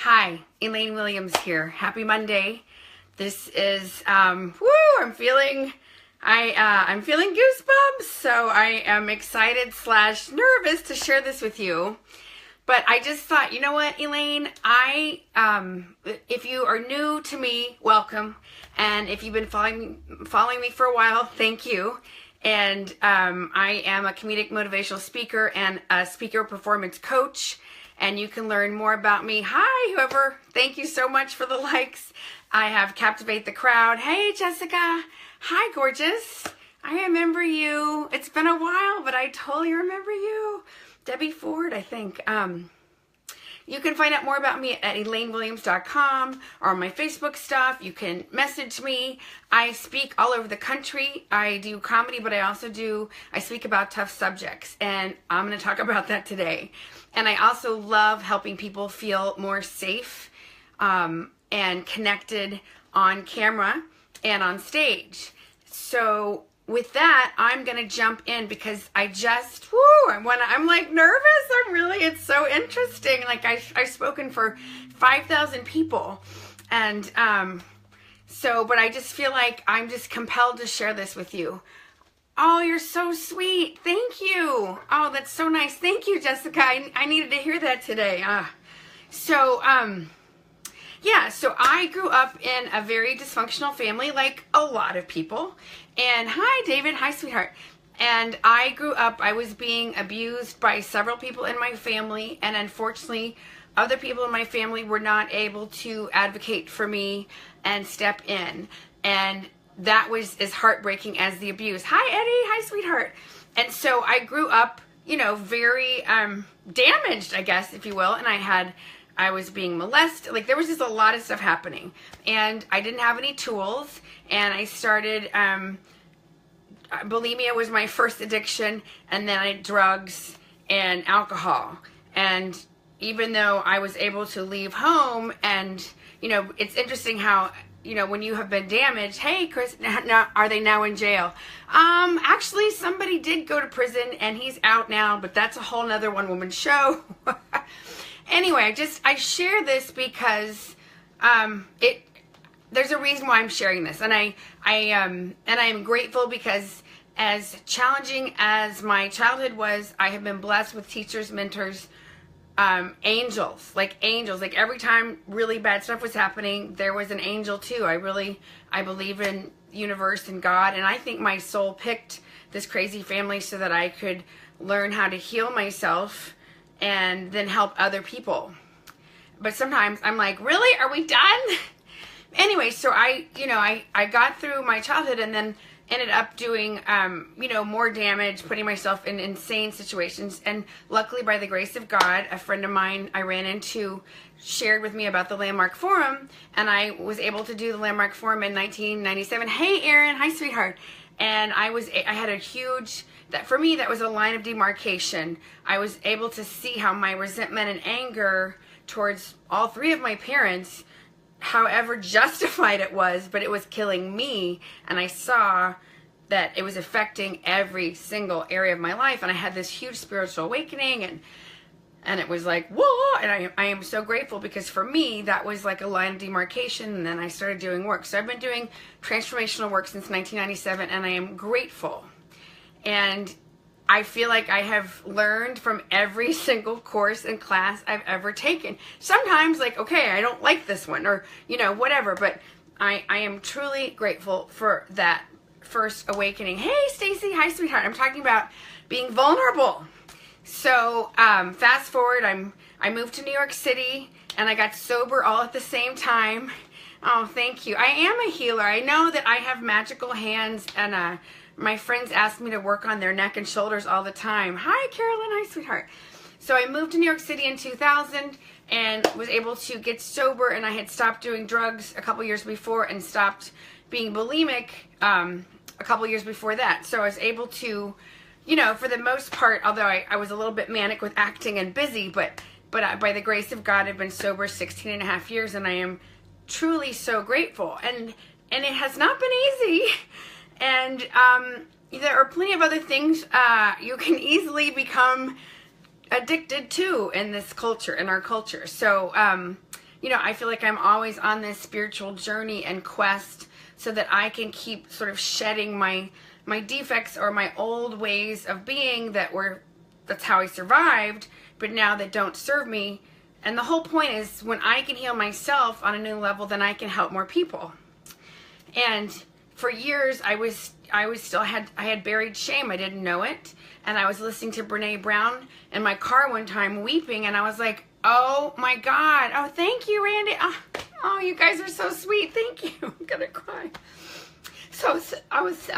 Hi, Elaine Williams here. Happy Monday. This is I'm feeling goosebumps, so I am excited / nervous to share this with you. But I just thought, you know what, Elaine, if you are new to me, welcome. And if you've been following me for a while, thank you. And I am a comedic motivational speaker and a speaker performance coach. And you can learn more about me. Hi, whoever. Thank you so much for the likes. I have Captivate the Crowd. Hey, Jessica. Hi, gorgeous. I remember you. It's been a while, but I totally remember you. Debbie Ford, I think. You can find out more about me at ElaineWilliams.com or on my Facebook stuff. You can message me. I speak all over the country. I do comedy, but I speak about tough subjects. And I'm going to talk about that today. And I also love helping people feel more safe and connected on camera and on stage. So with that, I'm going to jump in because I'm like nervous. It's so interesting. Like I've spoken for 5,000 people. And but I just feel like I'm just compelled to share this with you. Oh, you're so sweet. Thank you. Oh, that's so nice. Thank you, Jessica. I needed to hear that today. So I grew up in a very dysfunctional family, like a lot of people. And hi, David. Hi, sweetheart. And I was being abused by several people in my family. And unfortunately, other people in my family were not able to advocate for me and step in. And that was as heartbreaking as the abuse. Hi, Eddie. Hi, sweetheart. And so I grew up, very damaged, I guess, if you will. And I was being molested. Like there was just a lot of stuff happening. And I didn't have any tools. And I started, bulimia was my first addiction. And then I had drugs and alcohol. And even though I was able to leave home and, it's interesting how, when you have been damaged, hey, Chris, are they now in jail? Actually, somebody did go to prison and he's out now, but that's a whole nother one-woman show. Anyway, I share this because there's a reason why I'm sharing this, and I am grateful because as challenging as my childhood was, I have been blessed with teachers, mentors, angels. Like every time really bad stuff was happening, there was an angel too. I believe in universe and God, and I think my soul picked this crazy family so that I could learn how to heal myself and then help other people. But sometimes I'm like, really? Are we done? Anyway, so I got through my childhood and then ended up doing, more damage, putting myself in insane situations. And luckily, by the grace of God, a friend of mine I ran into shared with me about the Landmark Forum, and I was able to do the Landmark Forum in 1997. Hey, Erin. Hi, sweetheart. And I had a huge, for me, that was a line of demarcation. I was able to see how my resentment and anger towards all three of my parents, however justified it was, but it was killing me. And I saw that it was affecting every single area of my life. And I had this huge spiritual awakening, and it was like, whoa. And I am so grateful because for me, that was like a line of demarcation. And then I started doing work. So I've been doing transformational work since 1997, and I am grateful. And I feel like I have learned from every single course and class I've ever taken. Sometimes like, okay, I don't like this one or, whatever. But I am truly grateful for that first awakening. Hey, Stacy. Hi, sweetheart. I'm talking about being vulnerable. So fast forward, I moved to New York City and I got sober all at the same time. Oh, thank you. I am a healer. I know that I have magical hands, and my friends ask me to work on their neck and shoulders all the time. Hi, Carolyn. Hi, sweetheart. So I moved to New York City in 2000 and was able to get sober, and I had stopped doing drugs a couple years before and stopped being bulimic a couple years before that. So I was able to, for the most part, although I was a little bit manic with acting and busy, but by the grace of God, I've been sober 16 and a half years, and I am truly so grateful. And it has not been easy. And there are plenty of other things you can easily become addicted to in this culture, in our culture. So I feel like I'm always on this spiritual journey and quest so that I can keep sort of shedding my defects or my old ways of being that's how I survived, but now that don't serve me. And the whole point is, when I can heal myself on a new level, then I can help more people. And for years, I had buried shame. I didn't know it. And I was listening to Brene Brown in my car one time weeping, and I was like, oh my God. Oh, thank you, Randy. Oh, you guys are so sweet. Thank you. I'm gonna cry. So I was,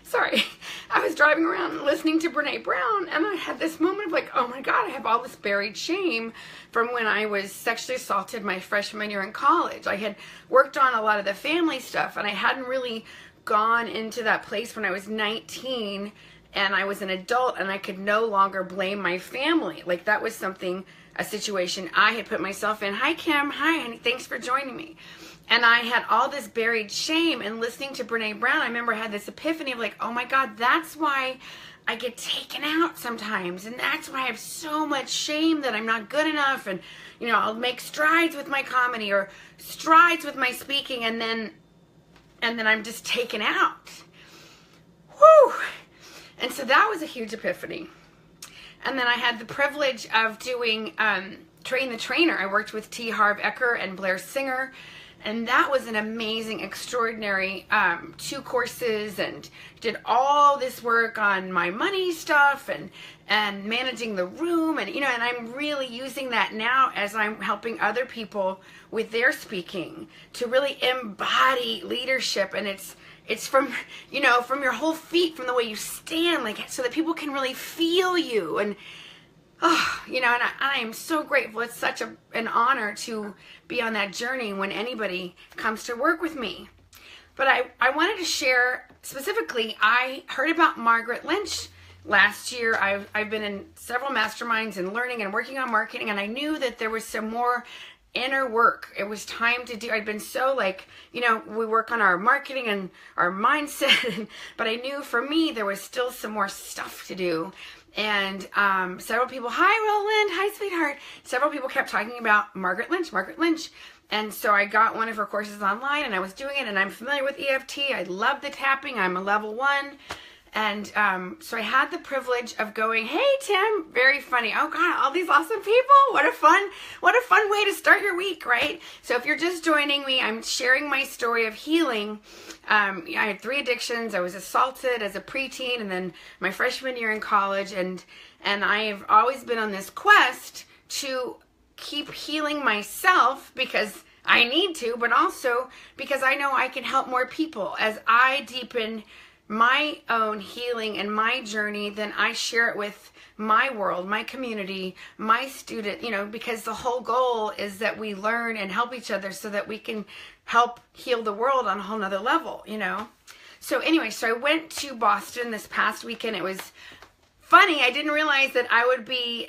sorry. I was driving around listening to Brene Brown, and I had this moment of like, oh my God, I have all this buried shame from when I was sexually assaulted my freshman year in college. I had worked on a lot of the family stuff, and I hadn't really gone into that place when I was 19 and I was an adult, and I could no longer blame my family. Like, that was a situation I had put myself in. Hi, Kim. Hi, honey. Thanks for joining me. And I had all this buried shame, and listening to Brene Brown, I remember I had this epiphany of like, oh my God, that's why I get taken out sometimes. And that's why I have so much shame that I'm not good enough. And, I'll make strides with my comedy or strides with my speaking, and then I'm just taken out. Whew. And so that was a huge epiphany. And then I had the privilege of doing Train the Trainer. I worked with T. Harv Eker and Blair Singer. And that was an amazing, extraordinary 2 courses, and did all this work on my money stuff and managing the room. And, and I'm really using that now as I'm helping other people with their speaking to really embody leadership. And it's from, from your whole feet, from the way you stand, like, so that people can really feel you. And, and I am so grateful. It's such an honor to be on that journey when anybody comes to work with me. But I wanted to share specifically, I heard about Margaret Lynch last year. I've been in several masterminds and learning and working on marketing, and I knew that there was some more inner work. It was time to do. I'd been so we work on our marketing and our mindset, but I knew for me there was still some more stuff to do. And several people, hi Roland, hi sweetheart. Several people kept talking about Margaret Lynch. And so I got one of her courses online, and I was doing it, and I'm familiar with EFT. I love the tapping. I'm a level 1. And so I had the privilege of going, hey Tim, very funny. Oh God, all these awesome people. What a fun way to start your week, right? So if you're just joining me, I'm sharing my story of healing. I had 3 addictions. I was assaulted as a preteen, and then my freshman year in college. And I've always been on this quest to keep healing myself because I need to, but also because I know I can help more people. As I deepen my own healing and my journey, then I share it with my world, my community, my student, because the whole goal is that we learn and help each other so that we can help heal the world on a whole nother level, So anyway, so I went to Boston this past weekend. It was funny. I didn't realize that I would be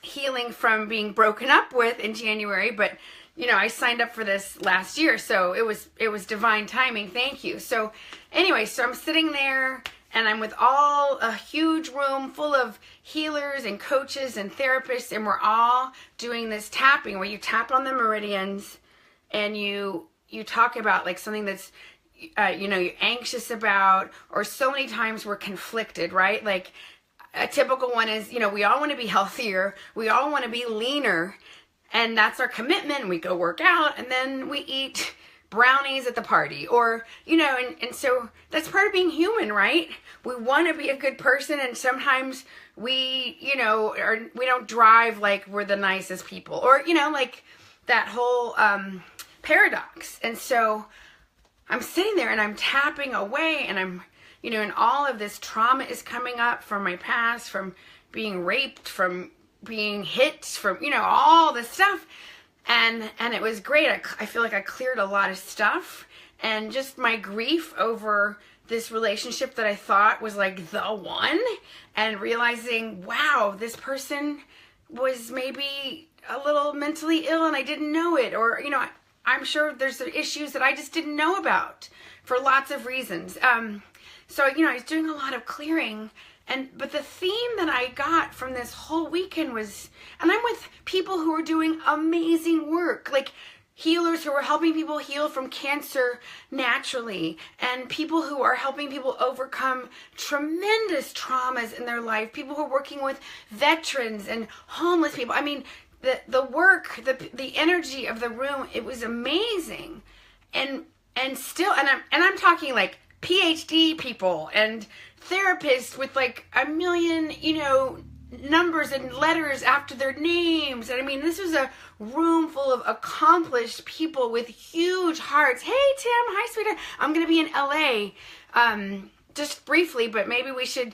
healing from being broken up with in January, but I signed up for this last year, so it was divine timing. Thank you. So anyway, so I'm sitting there, and I'm with a huge room full of healers and coaches and therapists, and we're all doing this tapping where you tap on the meridians, and you talk about like something that's you're anxious about, or so many times we're conflicted, right? Like a typical one is, we all want to be healthier, we all want to be leaner. And that's our commitment, and we go work out, and then we eat brownies at the party, or, and so that's part of being human, right? We want to be a good person, and sometimes we, we don't drive like we're the nicest people, or, like that whole paradox. And so I'm sitting there, and I'm tapping away, and I'm, and all of this trauma is coming up from my past, from being raped, from being hit, from all this stuff, and it was great. I feel like I cleared a lot of stuff, and just my grief over this relationship that I thought was like the one, and realizing, wow, this person was maybe a little mentally ill and I didn't know it, or I'm sure there's issues that I just didn't know about for lots of reasons. So I was doing a lot of clearing. But the theme that I got from this whole weekend was, and I'm with people who are doing amazing work, like healers who are helping people heal from cancer naturally, and people who are helping people overcome tremendous traumas in their life, people who are working with veterans and homeless people. I mean, the work, the energy of the room, it was amazing. And I'm talking like PhD people and therapists with like a million, numbers and letters after their names. And I mean, this was a room full of accomplished people with huge hearts. Hey, Tim. Hi, sweetheart. I'm going to be in LA just briefly, but maybe we should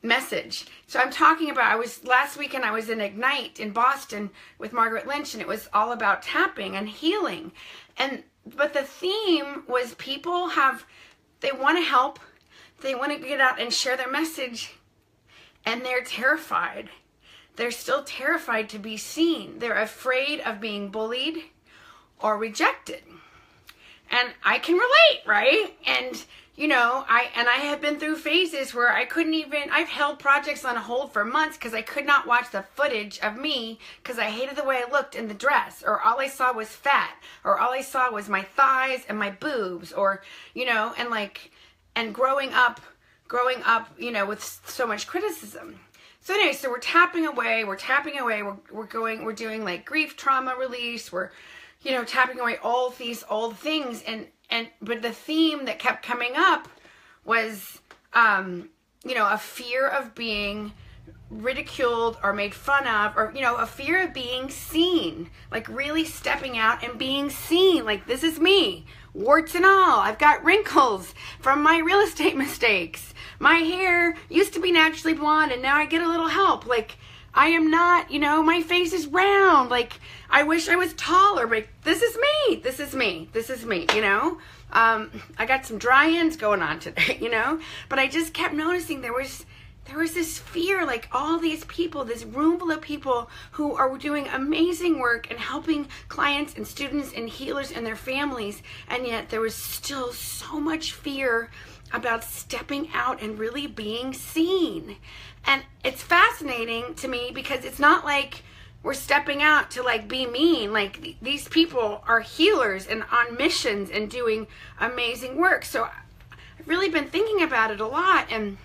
message. So I'm talking about, last weekend I was in Ignite in Boston with Margaret Lynch, and it was all about tapping and healing. But the theme was they want to help. They want to get out and share their message. And they're terrified. They're still terrified to be seen. They're afraid of being bullied or rejected. And I can relate, right? And, I have been through phases where I've held projects on hold for months because I could not watch the footage of me because I hated the way I looked in the dress, or all I saw was fat, or all I saw was my thighs and my boobs, or, and growing up, with so much criticism. So anyway, so we're tapping away, we're doing like grief trauma release, we're, tapping away all these old things. But the theme that kept coming up was, a fear of being ridiculed or made fun of, or, a fear of being seen, like really stepping out and being seen. Like, this is me, warts and all. I've got wrinkles from my real estate mistakes. My hair used to be naturally blonde and now I get a little help. Like, I am not, my face is round. Like, I wish I was taller, but this is me, I got some dry ends going on today, but I just kept noticing there was this fear, like all these people, this room full of people who are doing amazing work and helping clients and students and healers and their families. And yet there was still so much fear about stepping out and really being seen. And it's fascinating to me because it's not like we're stepping out to like be mean. Like these people are healers and on missions and doing amazing work. So I've really been thinking about it a lot, and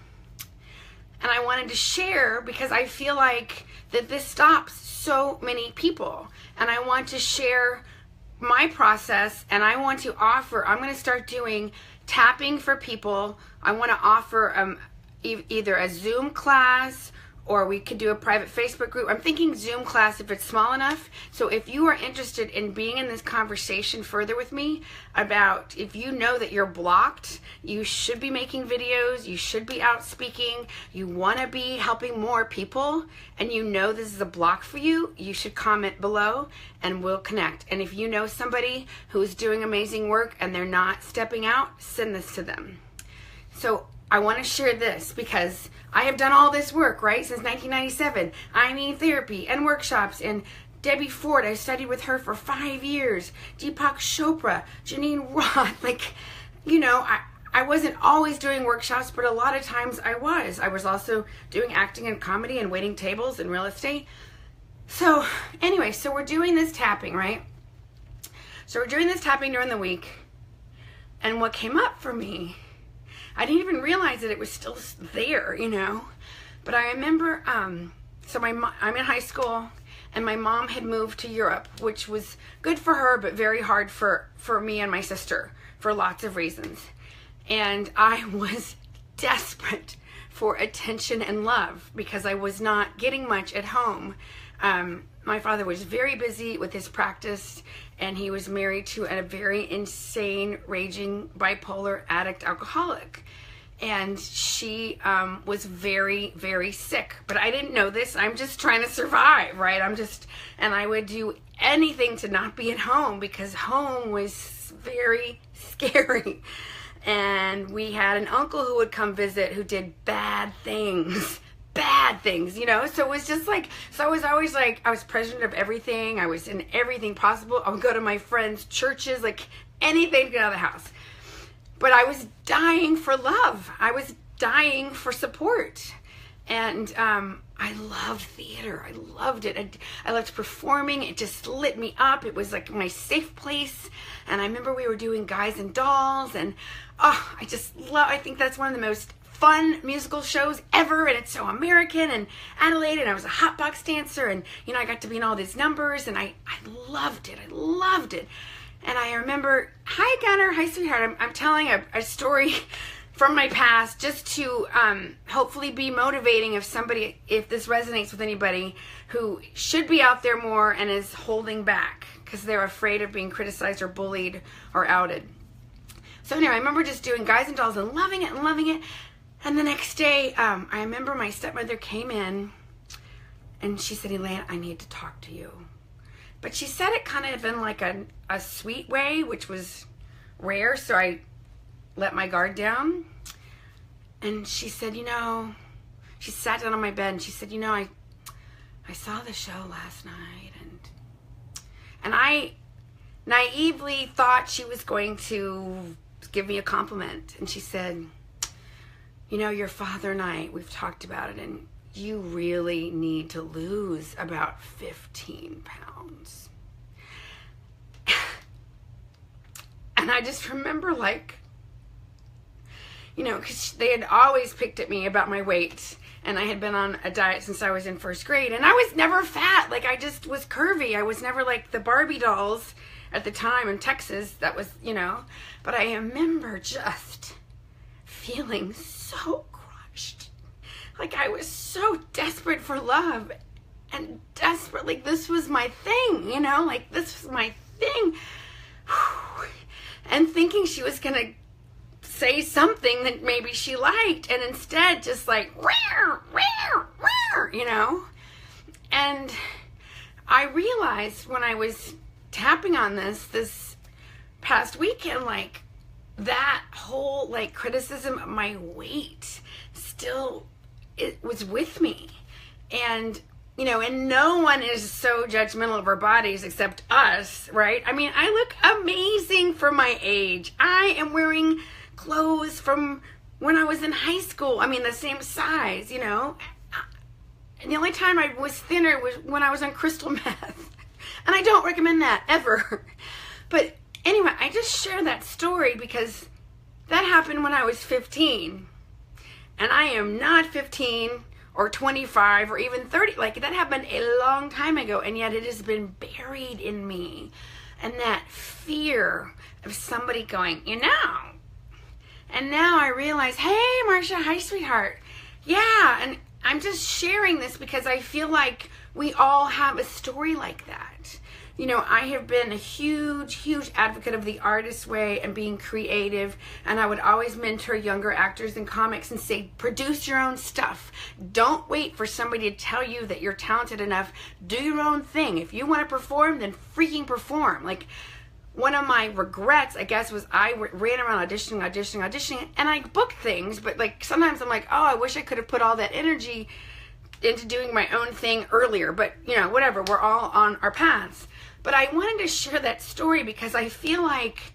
I wanted to share because I feel like that this stops so many people. And I want to share my process, and I want to offer, I'm going to start doing tapping for people. I want to offer either a Zoom class, or we could do a private Facebook group. I'm thinking Zoom class if it's small enough. So if you are interested in being in this conversation further with me about, if you know that you're blocked, you should be making videos, you should be out speaking, you want to be helping more people, and you know this is a block for you, you should comment below and we'll connect. And if you know somebody who's doing amazing work and they're not stepping out, send this to them. So I want to share this because I have done all this work, right, since 1997. I need therapy and workshops, and Debbie Ford, I studied with her for 5 years. Deepak Chopra, Janine Roth, I wasn't always doing workshops, but a lot of times I was. I was also doing acting and comedy and waiting tables and real estate. So anyway, so we're doing this tapping, right? So we're doing this tapping during the week, and what came up for me, I didn't even realize that it was still there, But I remember, I'm in high school, and my mom had moved to Europe, which was good for her, but very hard for me and my sister for lots of reasons. And I was desperate for attention and love because I was not getting much at home. My father was very busy with his practice, and he was married to a very insane, raging, bipolar addict alcoholic. And she was very, very sick. But I didn't know this. I'm just trying to survive, right? And I would do anything to not be at home because home was very scary. And we had an uncle who would come visit who did bad things, So it was just like, so I was always like, I was president of everything. I was in everything possible. I would go to my friends' churches, like anything to get out of the house. But I was dying for love. I was dying for support. And I loved theater. I loved it. I loved performing. It just lit me up. It was like my safe place. And I remember we were doing Guys and Dolls, and I think that's one of the most fun musical shows ever, and it's so American and Adelaide, and I was a hot box dancer, and I got to be in all these numbers, and I loved it. I loved it. And I remember, hi Gunner, hi sweetheart. I'm telling a story from my past just to hopefully be motivating if this resonates with anybody who should be out there more and is holding back because they're afraid of being criticized or bullied or outed. So anyway, I remember just doing Guys and Dolls and loving it. And the next day, I remember my stepmother came in and she said, Elaine, I need to talk to you. But she said it kind of in like a sweet way, which was rare, so I let my guard down. And she said, she sat down on my bed and she said, I saw the show last night, and I naively thought she was going to give me a compliment. And she said, your father and I, we've talked about it, and you really need to lose about 15 pounds. And I just remember because they had always picked at me about my weight, and I had been on a diet since I was in first grade, and I was never fat. Like, I just was curvy. I was never like the Barbie dolls at the time in Texas. That was, but I remember just feeling so crushed. Like, I was so desperate for love and desperate. Like, this was my thing, like, this was my thing. And thinking she was going to say something that maybe she liked, and instead just like, And I realized when I was tapping on this past weekend, like, that whole like criticism of my weight still, it was with me. And and no one is so judgmental of our bodies except us, right? I mean, I look amazing for my age. I am wearing clothes from when I was in high school. I mean, the same size, And the only time I was thinner was when I was on crystal meth. And I don't recommend that ever. But anyway, I just share that story because that happened when I was 15. And I am not 15 or 25 or even 30. Like, that happened a long time ago, and yet it has been buried in me. And that fear of somebody going, And now I realize, hey, Marcia, hi, sweetheart. Yeah, and I'm just sharing this because I feel like we all have a story like that. I have been a huge, huge advocate of the artist way and being creative, and I would always mentor younger actors in comics and say, produce your own stuff. Don't wait for somebody to tell you that you're talented enough. Do your own thing. If you want to perform, then freaking perform. Like, one of my regrets, I guess, was I ran around auditioning, and I booked things, but like sometimes I'm like, oh, I wish I could have put all that energy into doing my own thing earlier, but whatever, we're all on our paths. But I wanted to share that story because I feel like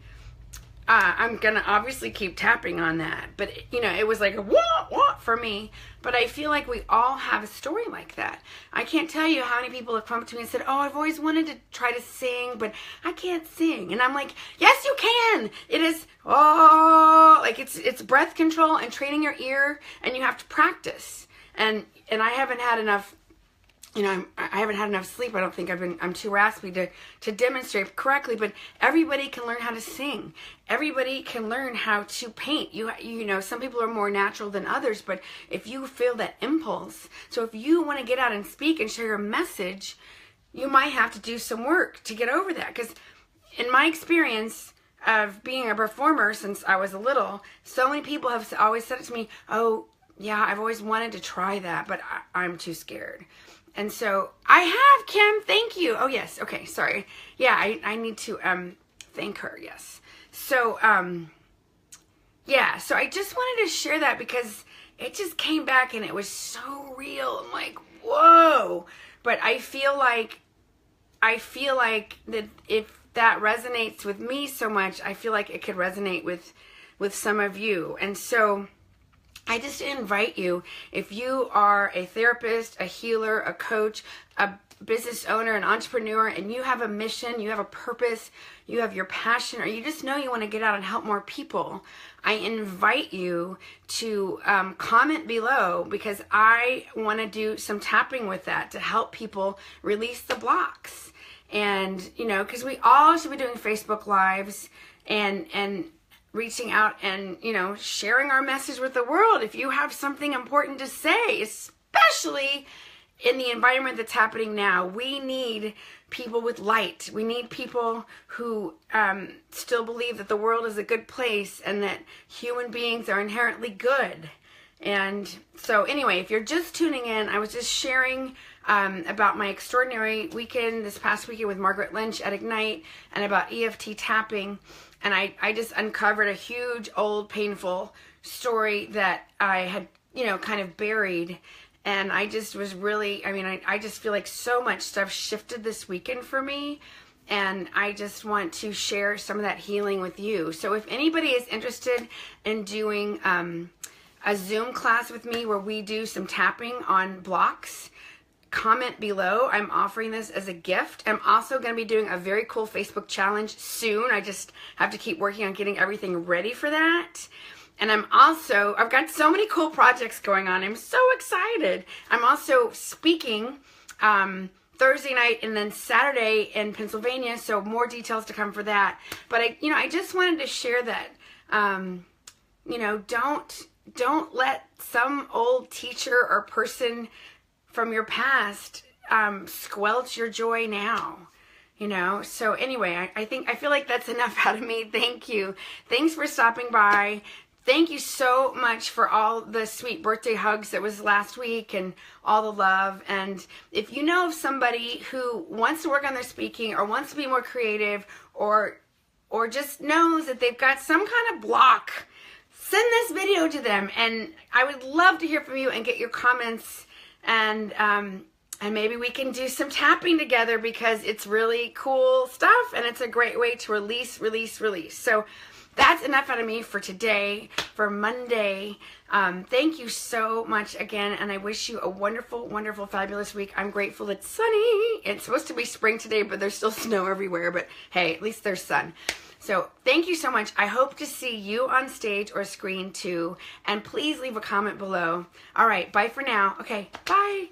I'm gonna obviously keep tapping on that, but it was like a what for me. But I feel like we all have a story like that. I can't tell you how many people have come up to me and said, oh, I've always wanted to try to sing, but I can't sing. And I'm like, yes, you can. It is, it's breath control and training your ear, and you have to practice. And I haven't had enough, I haven't had enough sleep. I don't think I'm too raspy to demonstrate correctly, but everybody can learn how to sing. Everybody can learn how to paint. Some people are more natural than others, but if you feel that impulse, so if you want to get out and speak and share your message, you might have to do some work to get over that. Because in my experience of being a performer since I was little, so many people have always said it to me, oh, yeah, I've always wanted to try that, but I'm too scared. And so I have, Kim, thank you. Oh, yes. Okay, sorry. Yeah, I need to thank her, yes. So, so I just wanted to share that because it just came back and it was so real. I'm like, whoa. But I feel like that if that resonates with me so much, I feel like it could resonate with some of you. And so I just invite you, if you are a therapist, a healer, a coach, a business owner, an entrepreneur, and you have a mission, you have a purpose, you have your passion, or you just know you want to get out and help more people, I invite you to comment below, because I want to do some tapping with that to help people release the blocks. And, you know, because we all should be doing Facebook Lives and reaching out and, you know, sharing our message with the world. If you have something important to say, especially in the environment that's happening now, we need people with light. We need people who still believe that the world is a good place and that human beings are inherently good. And so anyway, if you're just tuning in, I was just sharing about my extraordinary weekend this past weekend with Margaret Lynch at Ignite, and about EFT tapping. And I just uncovered a huge, old, painful story that I had, you know, kind of buried. And I just was really, I mean, I just feel like so much stuff shifted this weekend for me. And I just want to share some of that healing with you. So if anybody is interested in doing a Zoom class with me where we do some tapping on blocks, comment below. I'm offering this as a gift. I'm also going to be doing a very cool Facebook challenge soon. I just have to keep working on getting everything ready for that. And I've got so many cool projects going on. I'm so excited. I'm also speaking Thursday night and then Saturday in Pennsylvania, so more details to come for that. But I just wanted to share that, don't let some old teacher or person from your past squelch your joy now. So anyway, I feel like that's enough out of me. Thank you. Thanks for stopping by. Thank you so much for all the sweet birthday hugs that was last week and all the love. And if you know of somebody who wants to work on their speaking or wants to be more creative or just knows that they've got some kind of block, send this video to them. And I would love to hear from you and get your comments, and maybe we can do some tapping together, because it's really cool stuff and it's a great way to release. So that's enough out of me for today, for Monday. Thank you so much again, and I wish you a wonderful, wonderful, fabulous week. I'm grateful it's sunny. It's supposed to be spring today, but there's still snow everywhere, but hey, at least there's sun. So thank you so much. I hope to see you on stage or screen too, and please leave a comment below. All right, bye for now. Okay, bye.